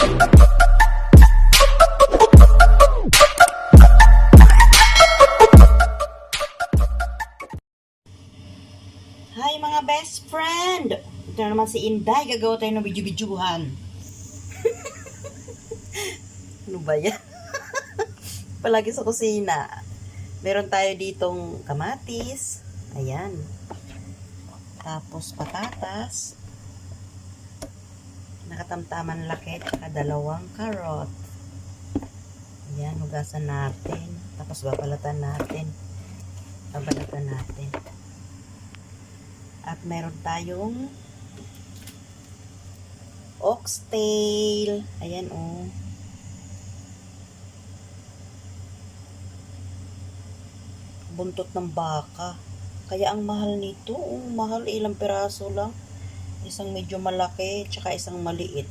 Hi mga best friend! Ito na naman si Inday. Gagawa tayo ng video-videohan. Ano ba yan? Palagi sa kusina. Meron tayo ditong kamatis. Ayan. Tapos patatas. Nakatamtaman laki. Tsaka 2 carrot. Ayan. Hugasan natin. Tapos babalatan natin. Babalatan natin. At meron tayong oxtail. Ayan oh. Buntot ng baka. Kaya ang mahal nito. Mahal, ilang piraso lang. Isang medyo malaki, tsaka isang maliit.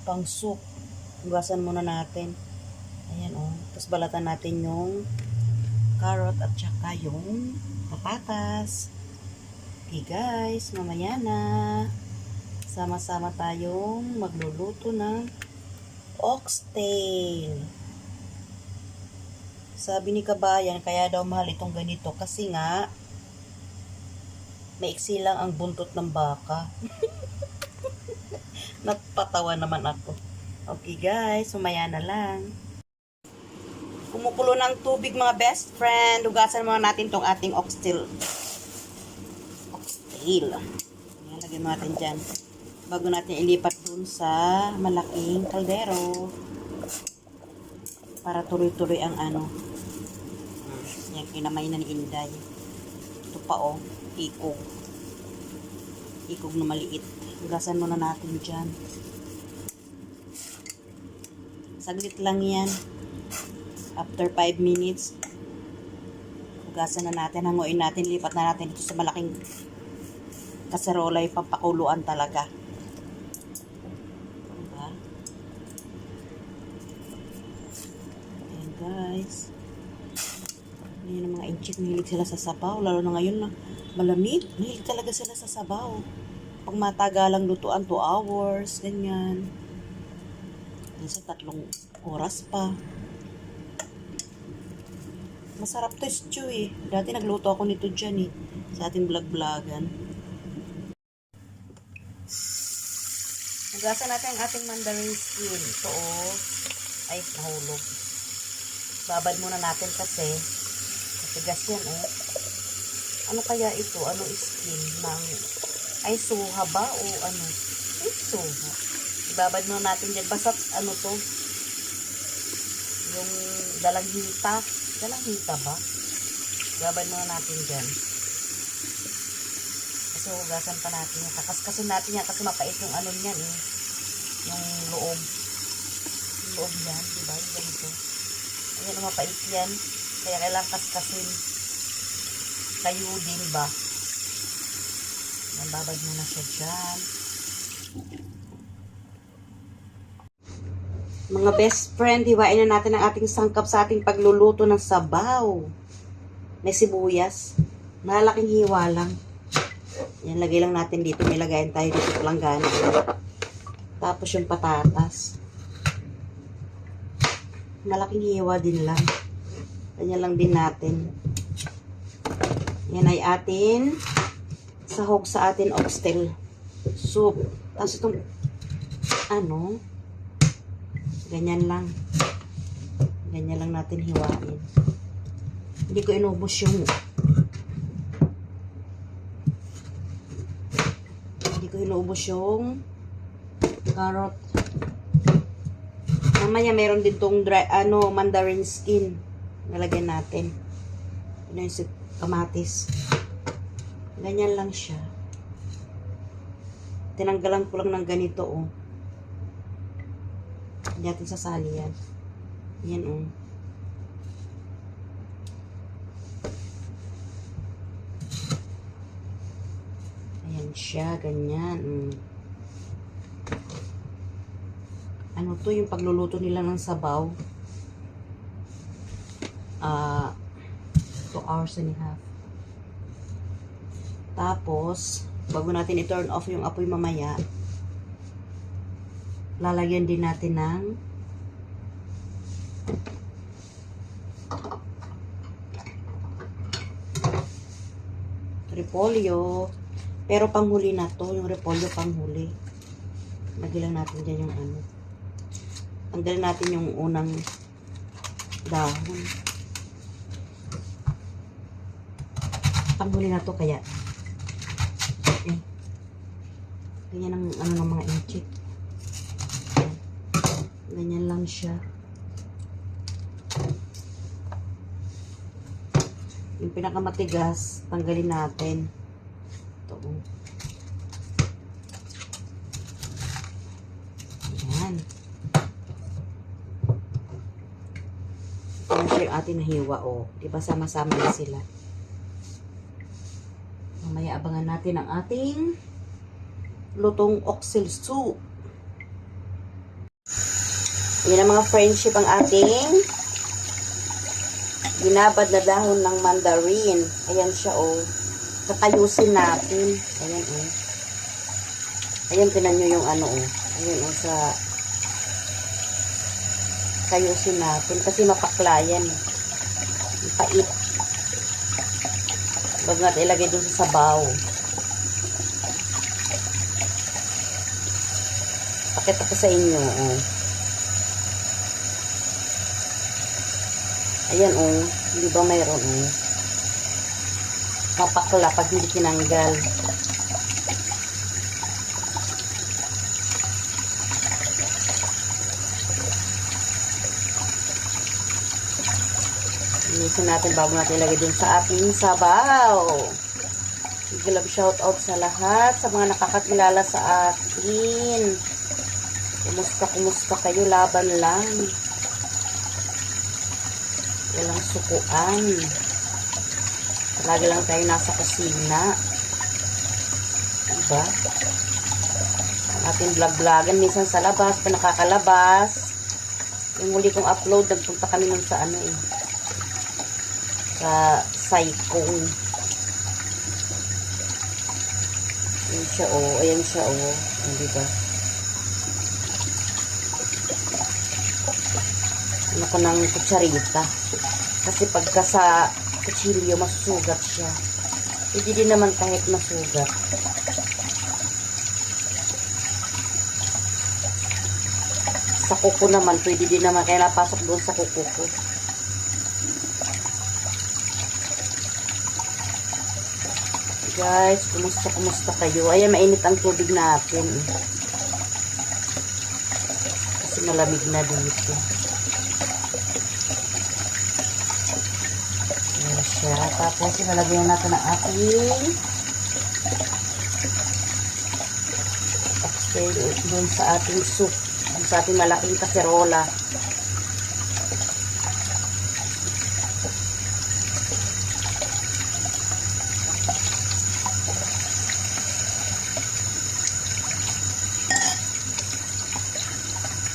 Pang soup. Hugasan muna natin. Ayan oh. Tapos balatan natin yung carrot at tsaka yung patatas. Okay guys, mamaya na. Sama-sama tayong magluluto ng oxtail. Sabi ni kabayan, kaya daw mahal itong ganito kasi nga maiksi lang ang buntot ng baka. Napatawa naman ako. Okay guys, mamaya na lang. Kumukulo ng tubig mga best friend. Hugasan muna natin tong ating oxtail. Oxtail. Ayan, lagyan mo natin dyan. Bago natin ilipat dun sa malaking kaldero. Para tuloy-tuloy ang ano. Yan, kinamay na ni Inday. Ito pa oh, ikog. Ikog na maliit. Hugasan muna natin dyan. Saglit lang yan. After 5 minutes, hugasan na natin, hanguin natin, lipat na natin ito sa malaking kaserola, yung pampakuluan talaga. Diba? Ayan guys. Ayan ang mga inchik, mahilig sila sa sabaw, lalo na ngayon na malamig, mahilig talaga sila sa sabaw. Pag matagalang lutuan, 2 hours, ganyan. Minsan 3 oras pa. Masarap to stew eh. Dati nagluto ako nito dyan eh. Sa ating vlog-vlogan. Hugasan natin ang ating mandarin skin. Ito oh. Ay, nahulog. Babad muna natin kasi matigas yan eh. Ano kaya ito? Ano skin? Ay, suha ba? O ano? Ay, suha. Ibabad muna natin dyan. Basta ano to? Yung dalanghita. Dalanghita ba? Gabay muna natin dyan. Kasi hugasan pa natin yan. Kakaskasin natin yan kasi mapait yung ano niyan eh. Yung loob. Yung loob yan. Diba? Yung ganito. Ayan, mapait yan. Kaya kailangan kaskasin. Kayo din ba? Nababad muna siya dyan. Mga best friend, hiwain na natin ang ating sangkap sa ating pagluluto ng sabaw. May sibuyas. Malaking hiwa lang. Yan, lagay lang natin dito. May lagayin tayo dito palanggana. Tapos yung patatas. Malaking hiwa din lang. Ganyan lang din natin. Yan ay atin sahog sa atin oxtail soup. Tapos itong ano, ganyan lang. Ganyan lang natin hiwain. Hindi ko inubos yung carrot. Mamaya meron din tong dry, mandarin skin. Nalagyan natin. Yun yung kamatis. Ganyan lang siya. Tinanggalan ko lang ng ganito oh. Hindi natin sasali yan. Yan oh. Ayan siya, ganyan. Ano to, yung pagluluto nila ng sabaw. 2 hours and a half. Tapos, bago natin i-turn off yung apoy mamaya, lalagyan din natin ng repolyo. Pero panghuli na to, yung repolyo panghuli. Lagyan lang natin dyan yung ano. Tanggalin natin yung unang dahon. Panghuli na to kaya. Eh. Ganyan ang ano ng mga inchik. Ganyan lang siya. Yung pinakamatigas, tanggalin natin. Ito. Ayan. Ayan siya yung ating nahiwa, oh. Diba sama-sama na sila. Mamaya abangan natin ang ating lutong oxel soup. Ayan ang mga friendship ang ating ginabad na dahon ng mandarin. Ayan siya, oh. Kakayusin natin. Ayan, oh. Ayan, tinan nyo yung ano, oh. Ayan, oh, sa kayusin natin. Kasi mapaklayan. Pait. Bago natin ilagay dun sa sabaw. Pakita ko sa inyo, oh. Ayan, oh. Hindi ba mayroon, oh. Mapakla pag hindi tinanggal. Inisin natin bago natin ilagay dun sa ating sabaw. Big shout out sa lahat, sa mga nakakakilala sa atin. Kumusta kayo? Laban lang. Walang sukuan. Lagi lang tayo nasa kusina. Diba? Ang ating vlog-vlogan minsan sa labas, pa nakakalabas. Yung muli kong upload, nagpunta kami nun sa ano eh. Sa Saikong. Ayan siya oh. Ayan siya oh. Ayan, diba? Ano ko ng kutsarita. Kasi pagka sa kutsilyo, masusugat siya. Hindi din naman kahit masugat. Sa kuko naman, pwede din naman. Kaya napasok doon sa kuko ko. Guys, kumusta kayo? Ayan, mainit ang tubig natin. Kasi malamig na dito. Siya. Tapos, ilalagyan natin ang ating oxtail doon sa ating soup. Doon sa ating malaking kaserola.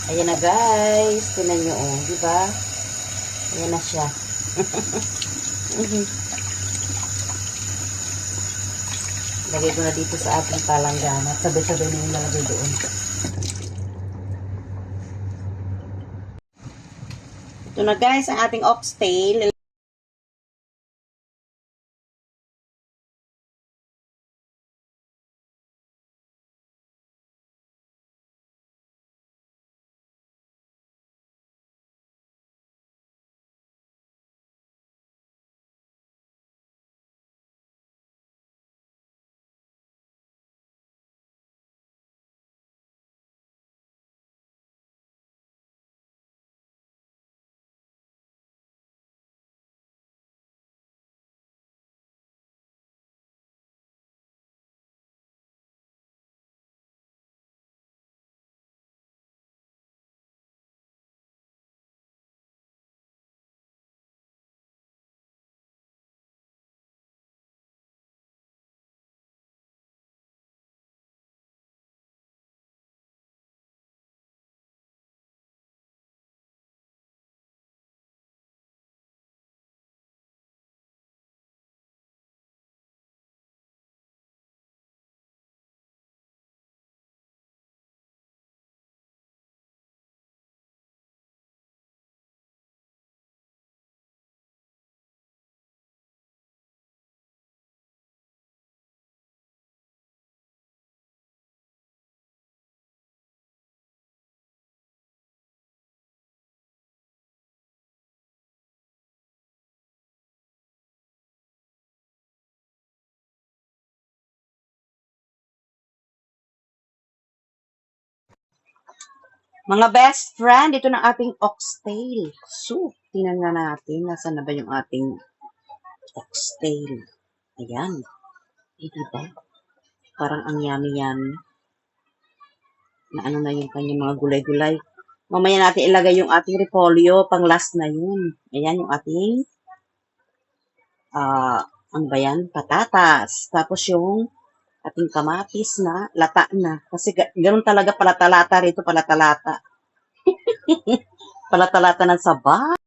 Ayan na guys. Tinan nyo oh. Diba? Ayan na siya. Lagay ko na dito sa ating palanggana. Sabay-sabay na yung lalagay doon. Ito na guys, ang ating oxtail. Mga best friend, ito na ating oxtail soup. Tingnan nga natin, nasaan na ba yung ating oxtail? Ayan. Diba? Parang ang yummy-yummy. Na ano na yung kanyang mga gulay-gulay. Mamaya natin ilagay yung ating repolyo, pang last na yun. Ayan yung ating, ano ba yan? Patatas. Tapos yung ating kamatis na lata na. Kasi ganun talaga palatalata rito, palatalata. Palatalata ng saba.